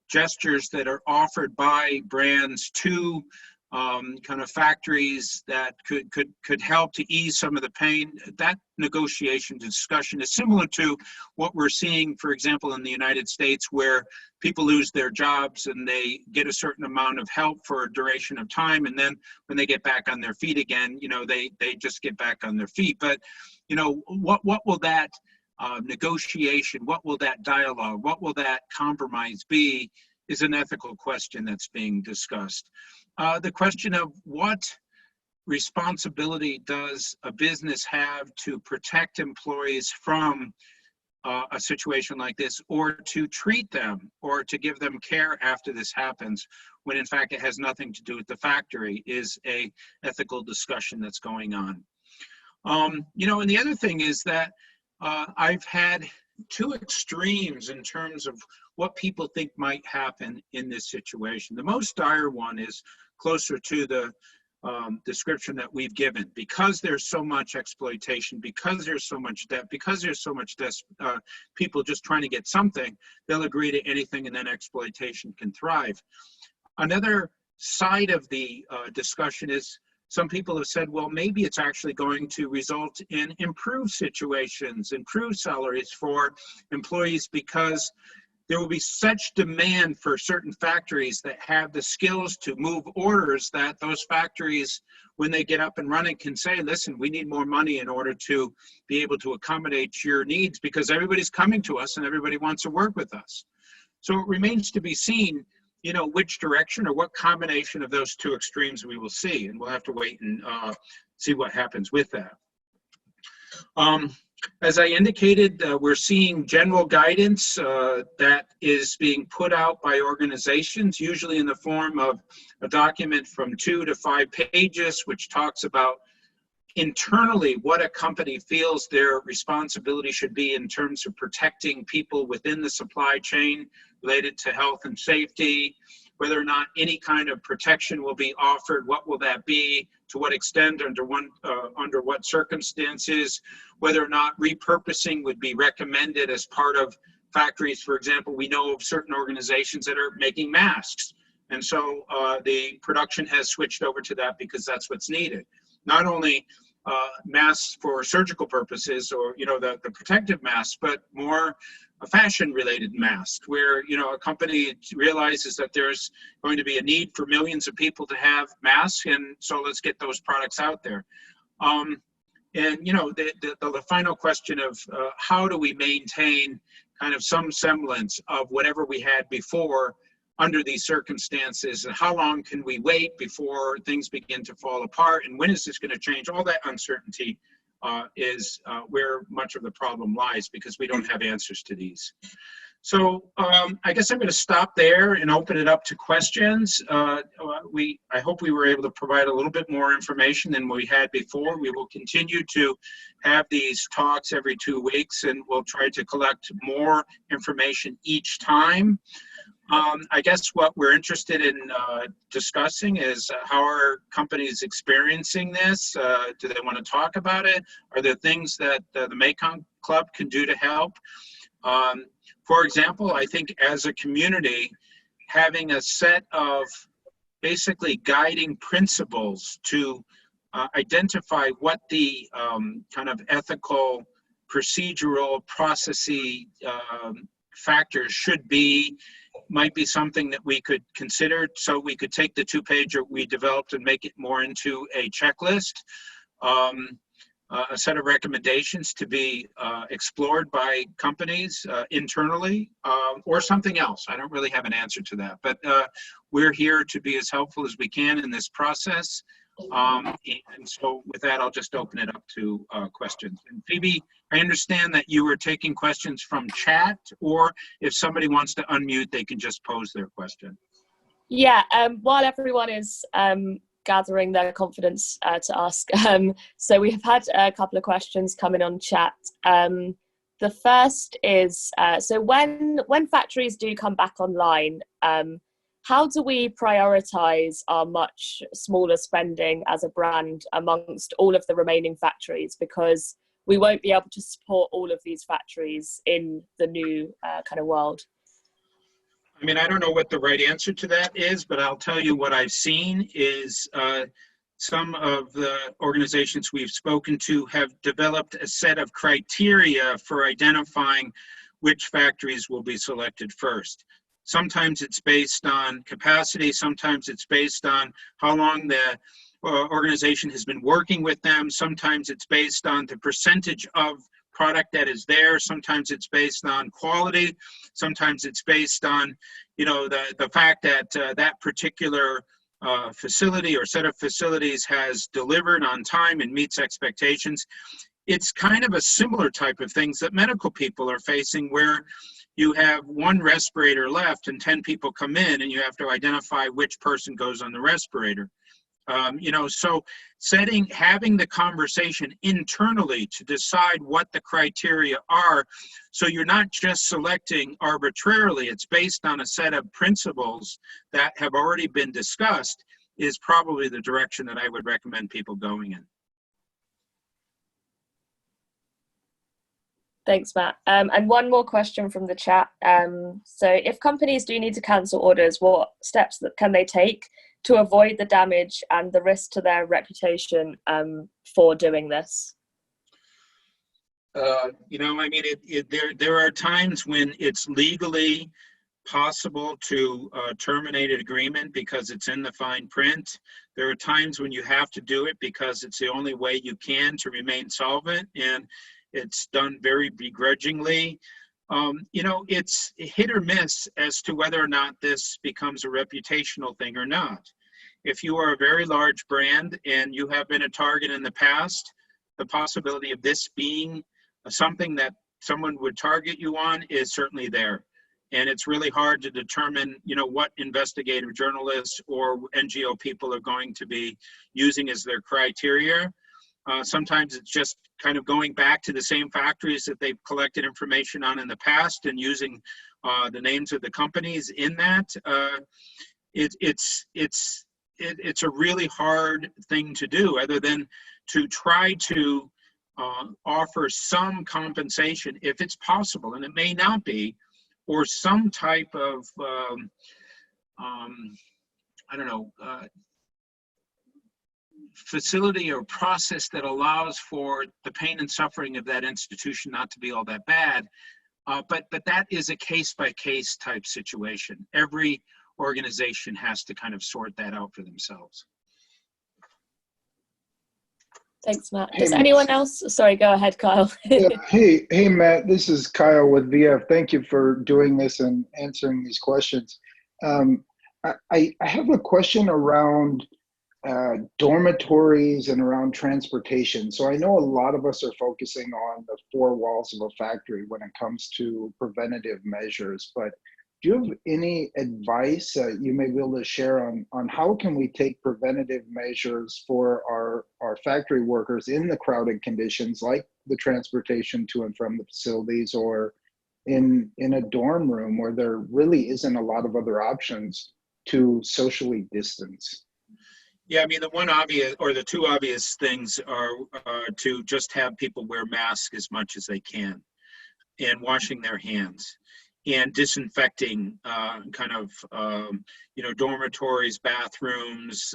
gestures that are offered by brands to kind of factories that could help to ease some of the pain. That negotiation discussion is similar to what we're seeing, for example, in the United States, where people lose their jobs and they get a certain amount of help for a duration of time, and then when they get back on their feet again, they just get back on their feet. But what will that negotiation, what will that dialogue, what will that compromise be, is an ethical question that's being discussed. The question of what responsibility does a business have to protect employees from a situation like this, or to treat them, or to give them care after this happens, when in fact it has nothing to do with the factory, is a ethical discussion that's going on. And the other thing is that I've had two extremes in terms of what people think might happen in this situation. The most dire one is closer to the description that we've given. Because there's so much exploitation, because there's so much debt, because there's so much people just trying to get something, they'll agree to anything, and then exploitation can thrive. Another side of the discussion is, some people have said, well, maybe it's actually going to result in improved situations, improved salaries for employees, because there will be such demand for certain factories that have the skills to move orders, that those factories, when they get up and running, can say, listen, we need more money in order to be able to accommodate your needs, because everybody's coming to us and everybody wants to work with us. So it remains to be seen, which direction or what combination of those two extremes we will see, and we'll have to wait and see what happens with that. As I indicated, we're seeing general guidance that is being put out by organizations, usually in the form of a document from 2 to 5 pages, which talks about internally what a company feels their responsibility should be in terms of protecting people within the supply chain related to health and safety, whether or not any kind of protection will be offered, what will that be, to what extent, under what circumstances, whether or not repurposing would be recommended as part of factories. For example, we know of certain organizations that are making masks, and so the production has switched over to that because that's what's needed. Not only masks for surgical purposes, or the protective masks, but more a fashion-related mask, where a company realizes that there's going to be a need for millions of people to have masks, and so let's get those products out there. And the final question of how do we maintain kind of some semblance of whatever we had before under these circumstances, and how long can we wait before things begin to fall apart, and when is this going to change? All that uncertainty is where much of the problem lies, because we don't have answers to these. So I guess I'm going to stop there and open it up to questions. I hope we were able to provide a little bit more information than we had before. We will continue to have these talks every 2 weeks, and we'll try to collect more information each time. I guess what we're interested in discussing is how are companies experiencing this? Do they want to talk about it? Are there things that the Mekong Club can do to help? For example, I think as a community, having a set of basically guiding principles to identify what the kind of ethical, procedural, processy factors should be, might be something that we could consider. So we could take the 2-pager we developed and make it more into a checklist. a set of recommendations to be explored by companies internally, or something else. I don't really have an answer to that, but we're here to be as helpful as we can in this process. And so with that, I'll just open it up to questions. And Phoebe, I understand that you were taking questions from chat, or if somebody wants to unmute, they can just pose their question. Yeah, while everyone is gathering their confidence to ask, so we have had a couple of questions come in on chat. The first is, so when factories do come back online, how do we prioritize our much smaller spending as a brand amongst all of the remaining factories? Because we won't be able to support all of these factories in the new kind of world. I mean, I don't know what the right answer to that is, but I'll tell you what I've seen is some of the organizations we've spoken to have developed a set of criteria for identifying which factories will be selected first. Sometimes it's based on capacity, sometimes it's based on how long the organization has been working with them, sometimes it's based on the percentage of product that is there, sometimes it's based on quality, sometimes it's based on, you know, the fact that that particular facility or set of facilities has delivered on time and meets expectations. It's kind of a similar type of things that medical people are facing, where you have one respirator left and 10 people come in and you have to identify which person goes on the respirator. You know, so having the conversation internally to decide what the criteria are, so you're not just selecting arbitrarily, it's based on a set of principles that have already been discussed, is probably the direction that I would recommend people going in. Thanks, Matt. And one more question from the chat. So if companies do need to cancel orders, what steps can they take to avoid the damage and the risk to their reputation for doing this? You know, I mean, there are times when it's legally possible to terminate an agreement because it's in the fine print. There are times when you have to do it because it's the only way you can to remain solvent, and it's done very begrudgingly. You know, it's hit or miss as to whether or not this becomes a reputational thing or not. If you are a very large brand and you have been a target in the past, the possibility of this being something that someone would target you on is certainly there. And it's really hard to determine, you know, what investigative journalists or NGO people are going to be using as their criteria. Sometimes it's just kind of going back to the same factories that they've collected information on in the past and using the names of the companies in that. It's a really hard thing to do, other than to try to offer some compensation if it's possible, and it may not be, or some type of I don't know, facility or process that allows for the pain and suffering of that institution not to be all that bad. But that is a case-by-case type situation. Every organization has to kind of sort that out for themselves. Thanks, Matt. Does anyone else? Sorry, go ahead, Kyle. Yeah. Hey, Matt. This is Kyle with VF. Thank you for doing this and answering these questions. I have a question around dormitories and around transportation. So I know a lot of us are focusing on the four walls of a factory when it comes to preventative measures, but do you have any advice you may be able to share on how can we take preventative measures for our factory workers in the crowded conditions, like the transportation to and from the facilities, or in a dorm room where there really isn't a lot of other options to socially distance? Yeah, I mean, the one obvious, or the two obvious things are to just have people wear masks as much as they can, and washing their hands, and disinfecting kind of, you know, dormitories, bathrooms,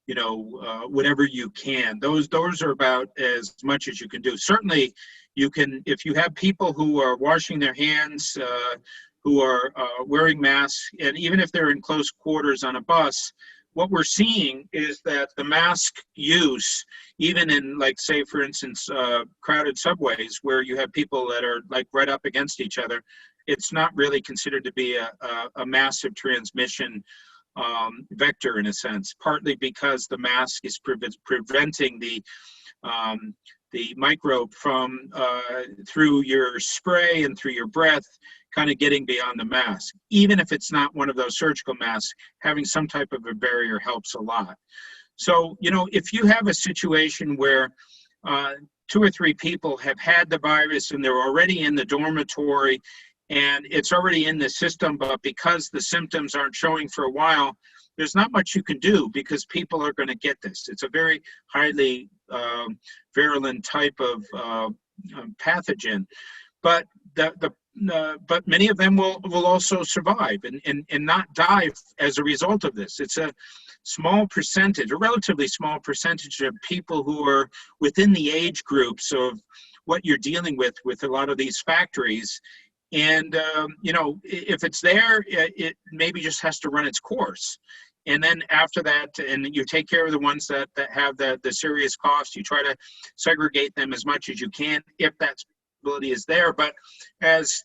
you know, whatever you can. Those are about as much as you can do. Certainly, you can, if you have people who are washing their hands, who are wearing masks, and even if they're in close quarters on a bus, what we're seeing is that the mask use, even in, like, say, for instance, crowded subways where you have people that are like right up against each other, it's not really considered to be a massive transmission vector in a sense, partly because the mask is preventing the microbe from through your spray and through your breath kind of getting beyond the mask. Even if it's not one of those surgical masks, having some type of a barrier helps a lot. So, you know, if you have a situation where 2 or 3 people have had the virus and they're already in the dormitory and it's already in the system, but because the symptoms aren't showing for a while, there's not much you can do because people are going to get this. It's a very highly virulent type of pathogen, but but many of them will also survive and not die as a result of this. It's a small percentage, a relatively small percentage of people who are within the age groups of what you're dealing with a lot of these factories. And, you know, if it's there, it maybe just has to run its course. And then after that, and you take care of the ones that have the serious cost, you try to segregate them as much as you can if that ability is there. But as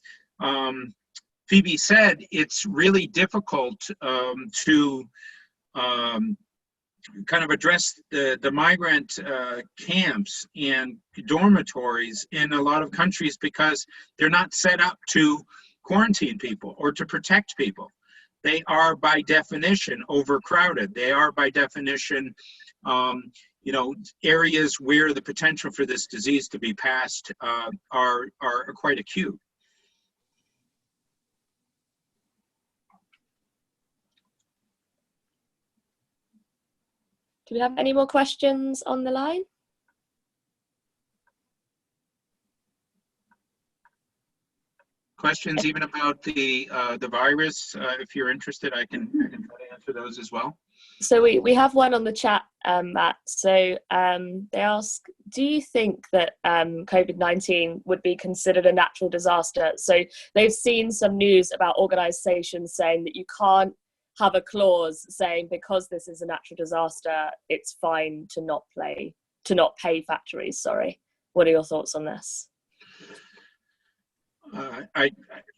Phoebe said, it's really difficult to kind of address the migrant camps and dormitories in a lot of countries because they're not set up to quarantine people or to protect people. They are by definition overcrowded. They are by definition, you know, areas where the potential for this disease to be passed are quite acute. Do we have any more questions on the line? Questions even about the virus? If you're interested, I can try to answer those as well. So we have one on the chat, Matt. So they ask, do you think that COVID-19 would be considered a natural disaster? So they've seen some news about organisations saying that you can't have a clause saying because this is a natural disaster, it's fine to not pay factories. Sorry, what are your thoughts on this?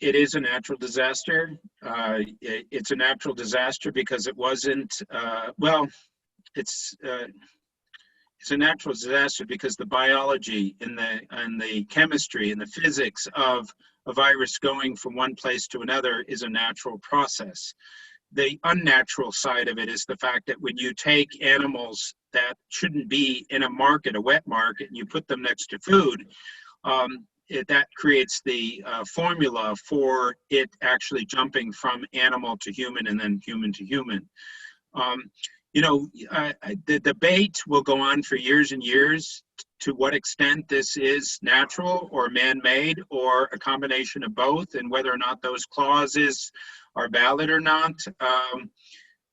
It is a natural disaster. It's a natural disaster because it wasn't, well, it's a natural disaster because the biology and the chemistry and the physics of a virus going from one place to another is a natural process. The unnatural side of it is the fact that when you take animals that shouldn't be in a market, a wet market, and you put them next to food, that creates the formula for it actually jumping from animal to human and then human to human. You know, the debate will go on for years and years to what extent this is natural or man-made or a combination of both, and whether or not those clauses are valid or not.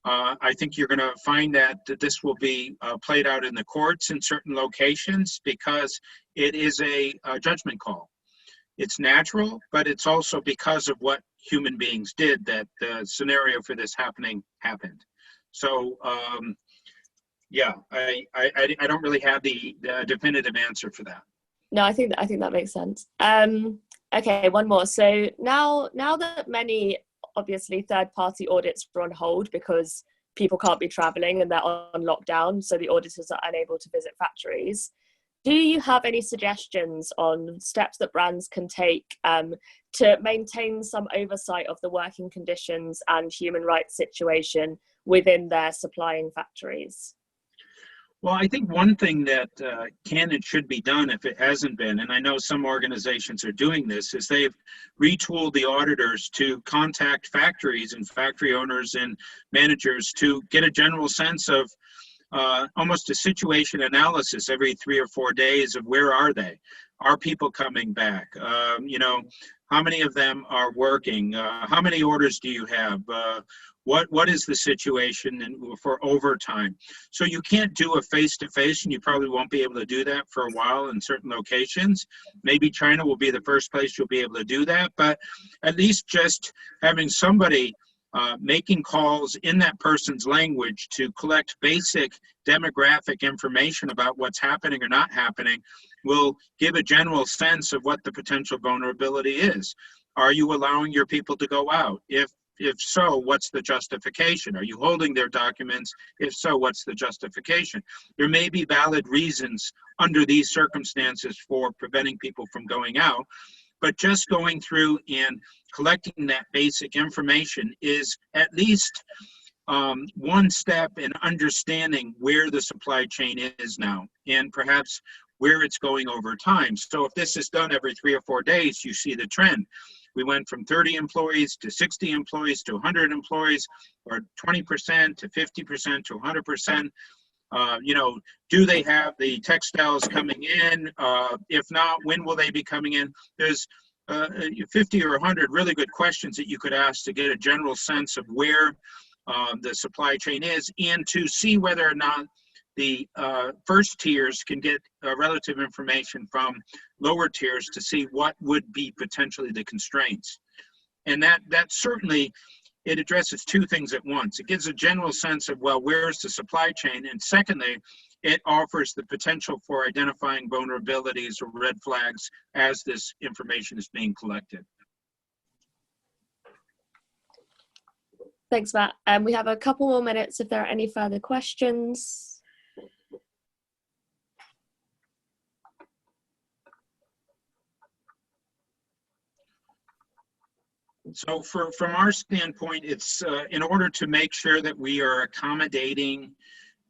I think you're going to find that this will be played out in the courts in certain locations because it is a judgment call. It's natural, but it's also because of what human beings did that the scenario for this happened. So, yeah, I don't really have the definitive answer for that. No, I think that makes sense. Okay, one more. So now that many obviously third-party audits are on hold because people can't be traveling and they're on lockdown, so the auditors are unable to visit factories. Do you have any suggestions on steps that brands can take to maintain some oversight of the working conditions and human rights situation within their supplying factories? Well, I think one thing that can and should be done if it hasn't been, and I know some organizations are doing this, is they've retooled the auditors to contact factories and factory owners and managers to get a general sense of almost a situation analysis every 3 or 4 days of where are they? Are people coming back? You know, how many of them are working? How many orders do you have? What is the situation for overtime? So you can't do a face-to-face, and you probably won't be able to do that for a while in certain locations. Maybe China will be the first place you'll be able to do that, but at least just having somebody making calls in that person's language to collect basic demographic information about what's happening or not happening will give a general sense of what the potential vulnerability is. Are you allowing your people to go out? If so, what's the justification? Are you holding their documents? If so, what's the justification? There may be valid reasons under these circumstances for preventing people from going out, but just going through and collecting that basic information is at least one step in understanding where the supply chain is now and perhaps where it's going over time. So if this is done every 3 or 4 days, you see the trend. We went from 30 employees to 60 employees to 100 employees, or 20% to 50% to 100%. Do they have the textiles coming in? If not, when will they be coming in? There's 50 or 100 really good questions that you could ask to get a general sense of where the supply chain is, and to see whether or not the first tiers can get relative information from lower tiers to see what would be potentially the constraints. And that certainly, it addresses two things at once. It gives a general sense of, well, where's the supply chain? And secondly, it offers the potential for identifying vulnerabilities or red flags as this information is being collected. Thanks, Matt. We have a couple more minutes if there are any further questions. So from our standpoint, it's in order to make sure that we are accommodating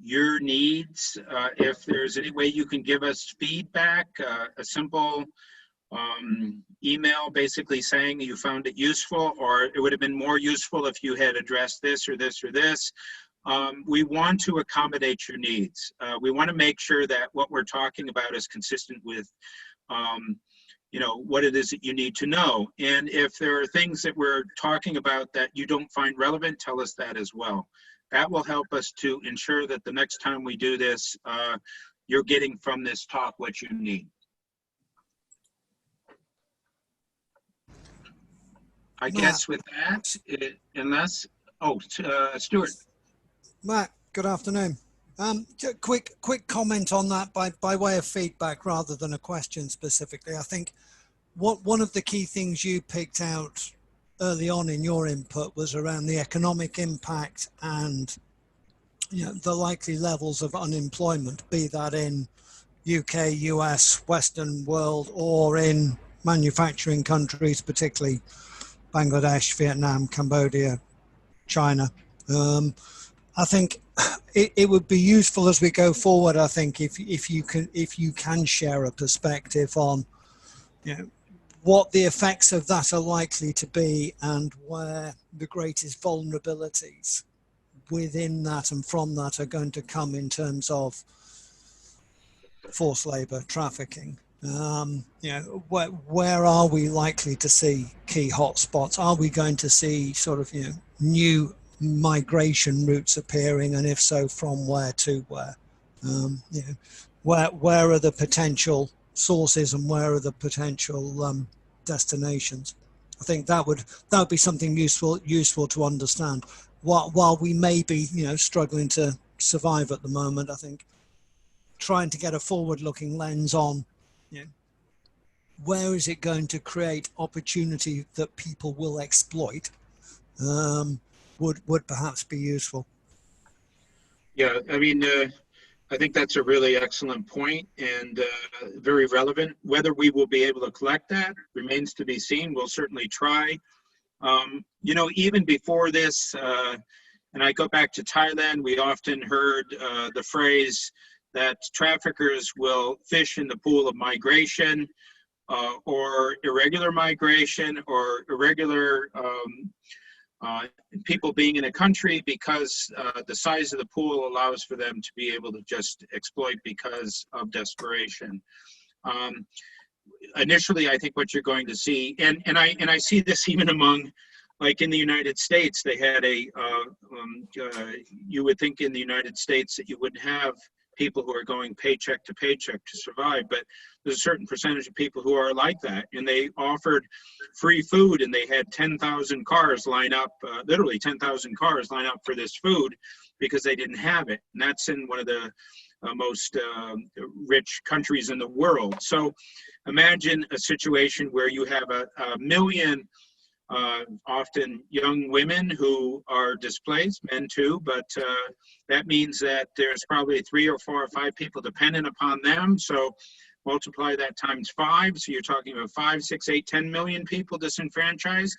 your needs. If there's any way you can give us feedback, a simple email basically saying you found it useful, or it would have been more useful if you had addressed this or this or this. We want to accommodate your needs. We want to make sure that what we're talking about is consistent with what it is that you need to know. And if there are things that we're talking about that you don't find relevant, tell us that as well. That will help us to ensure that the next time we do this, you're getting from this talk what you need. I guess with that, Stuart. Matt, good afternoon. Quick comment on that by way of feedback rather than a question specifically. I think one of the key things you picked out early on in your input was around the economic impact and the likely levels of unemployment, be that in UK, US, Western world, or in manufacturing countries, particularly Bangladesh, Vietnam, Cambodia, China. I think it would be useful as we go forward. I think if you can share a perspective on what the effects of that are likely to be and where the greatest vulnerabilities within that and from that are going to come in terms of forced labor, trafficking. Where are we likely to see key hotspots? Are we going to see sort of new migration routes appearing, and if so, from where to where? Where are the potential sources and where are the potential destinations? I think that would be something useful to understand. While we may be struggling to survive at the moment, I think trying to get a forward-looking lens on where is it going to create opportunity that people will exploit would perhaps be useful. Yeah, I mean, I think that's a really excellent point and very relevant. Whether we will be able to collect that remains to be seen. We'll certainly try. Even before this, and I go back to Thailand, we often heard the phrase that traffickers will fish in the pool of migration or irregular migration or irregular people being in a country because the size of the pool allows for them to be able to just exploit because of desperation. Initially, I think what you're going to see, and I see this even among, like in the United States, they had you would think in the United States that you wouldn't have people who are going paycheck to paycheck to survive, but there's a certain percentage of people who are like that, and they offered free food, and they had 10,000 cars line up, literally 10,000 cars line up for this food because they didn't have it. And that's in one of the most rich countries in the world. So imagine a situation where you have a million often young women who are displaced, men too, but that means that there's probably 3 or 4 or 5 people dependent upon them. So multiply that times 5. So you're talking about 5, 6, 8, 10 million people disenfranchised.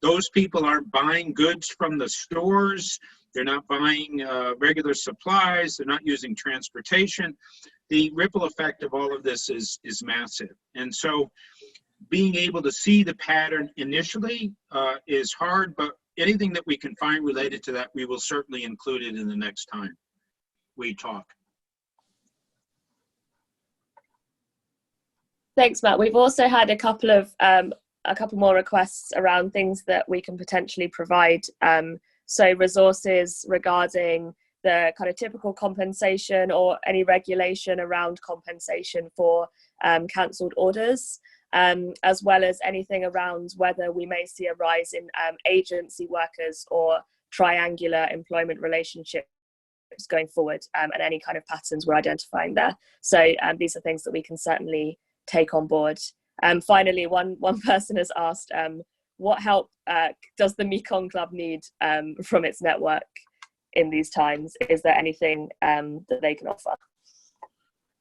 Those people aren't buying goods from the stores. They're not buying regular supplies. They're not using transportation. The ripple effect of all of this is massive. And so being able to see the pattern initially is hard, but anything that we can find related to that, we will certainly include it in the next time we talk. Thanks, Matt. We've also had a couple more requests around things that we can potentially provide. So resources regarding the kind of typical compensation or any regulation around compensation for cancelled orders, as well as anything around whether we may see a rise in agency workers or triangular employment relationships going forward, and any kind of patterns we're identifying there. So these are things that we can certainly take on board. Finally, one person has asked, what help does the Mekong Club need from its network in these times? Is there anything that they can offer?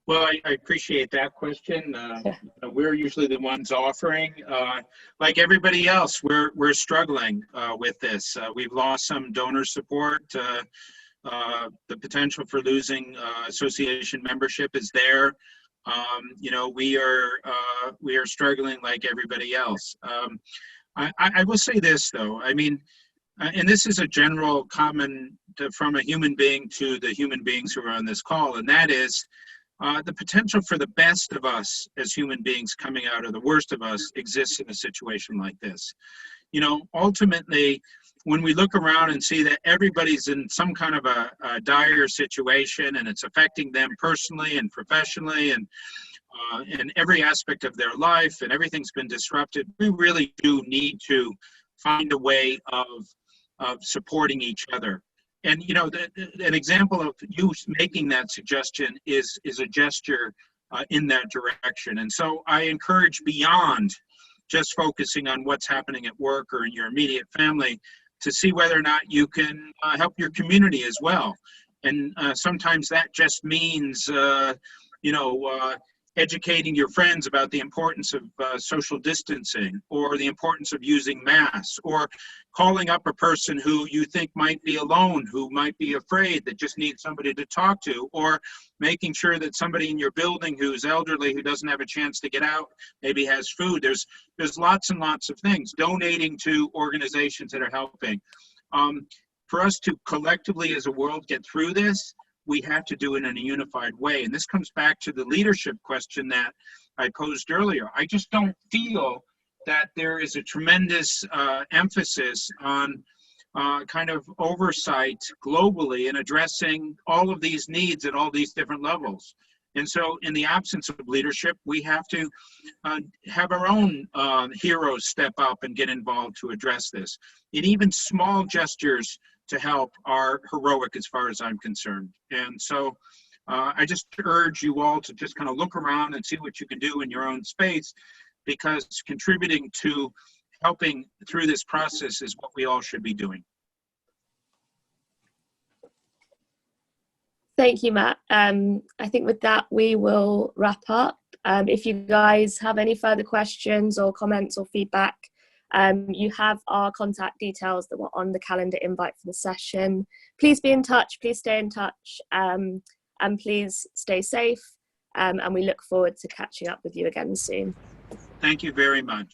Well, I appreciate that question. We're usually the ones offering. Like everybody else, we're struggling with this. We've lost some donor support. The potential for losing association membership is there. We are struggling like everybody else. I will say this, though. I mean, and this is a general comment from a human being to the human beings who are on this call, and that is the potential for the best of us as human beings coming out of the worst of us exists in a situation like this. Ultimately, when we look around and see that everybody's in some kind of a dire situation and it's affecting them personally and professionally and in every aspect of their life and everything's been disrupted, we really do need to find a way of supporting each other. And, an example of you making that suggestion is a gesture in that direction. And so I encourage, beyond just focusing on what's happening at work or in your immediate family, to see whether or not you can help your community as well. And sometimes that just means, educating your friends about the importance of social distancing, or the importance of using masks, or calling up a person who you think might be alone, who might be afraid, that just needs somebody to talk to, or making sure that somebody in your building who's elderly, who doesn't have a chance to get out, maybe has food. There's lots and lots of things. Donating to organizations that are helping. For us to collectively as a world get through this, we have to do it in a unified way. And this comes back to the leadership question that I posed earlier. I just don't feel that there is a tremendous emphasis on kind of oversight globally in addressing all of these needs at all these different levels. And so in the absence of leadership, we have to have our own heroes step up and get involved to address this. And even small gestures to help are heroic as far as I'm concerned. And so I just urge you all to just kind of look around and see what you can do in your own space, because contributing to helping through this process is what we all should be doing. Thank you, Matt. I think with that, we will wrap up. If you guys have any further questions or comments or feedback, you have our contact details that were on the calendar invite for the session. Please be in touch, please stay in touch, and please stay safe. And we look forward to catching up with you again soon. Thank you very much.